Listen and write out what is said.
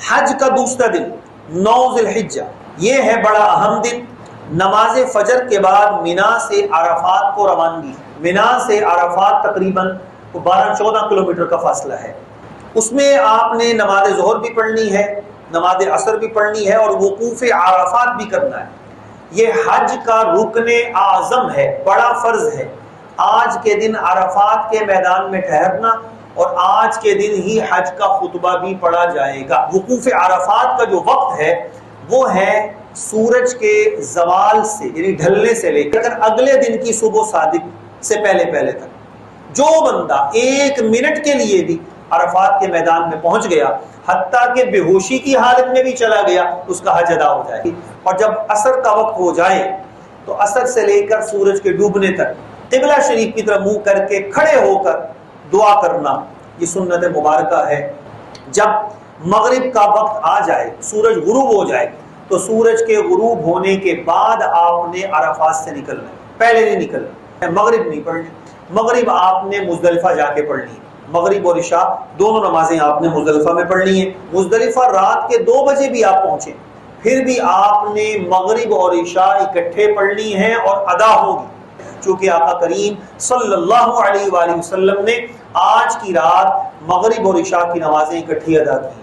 حج کا دوسرا دن 9 ذی الحجہ، یہ ہے بڑا اہم دن۔ نماز فجر کے بعد مینا سے عرفات کو روانگی، مینا سے عرفات تقریباً 12-14 کلومیٹر کا فاصلہ ہے۔ اس میں آپ نے نماز ظہر بھی پڑھنی ہے، نماز عصر بھی پڑھنی ہے اور وقوف عرفات بھی کرنا ہے۔ یہ حج کا رکن اعظم ہے، بڑا فرض ہے۔ آج کے دن عرفات کے میدان میں ٹھہرنا اور آج کے دن ہی حج کا خطبہ بھی پڑھا جائے گا۔ وقوف عرفات کا جو وقت ہے وہ ہے سورج کے زوال سے، یعنی ڈھلنے سے لے کر اگلے دن کی صبح صادق سے پہلے تک۔ جو بندہ 1 منٹ کے لیے بھی عرفات کے میدان میں پہنچ گیا، حتیٰ کہ بے ہوشی کی حالت میں بھی چلا گیا، اس کا حج ادا ہو جائے گی۔ اور جب عصر کا وقت ہو جائے تو عصر سے لے کر سورج کے ڈوبنے تک قبلہ شریف کی طرف منہ کر کے کھڑے ہو کر دعا کرنا، یہ سنت مبارکہ ہے۔ جب مغرب کا وقت آ جائے، سورج غروب ہو جائے، تو سورج کے غروب ہونے کے بعد آپ نے عرفات سے نکلنا ہے، پہلے نہیں نکلنا، مغرب نہیں پڑھنی۔ مغرب آپ نے مزدلفہ جا کے پڑھنی ہے، مغرب اور عشاء دونوں نمازیں آپ نے مزدلفہ میں پڑھنی ہیں۔ مزدلفہ رات کے 2 بجے بھی آپ پہنچے، پھر بھی آپ نے مغرب اور عشاء اکٹھے پڑھنی ہیں اور ادا ہوگی، چونکہ آقا کریم صلی اللہ علیہ وآلہ وسلم نے آج کی رات مغرب اور عشاء کی نمازیں اکٹھی ادا کی۔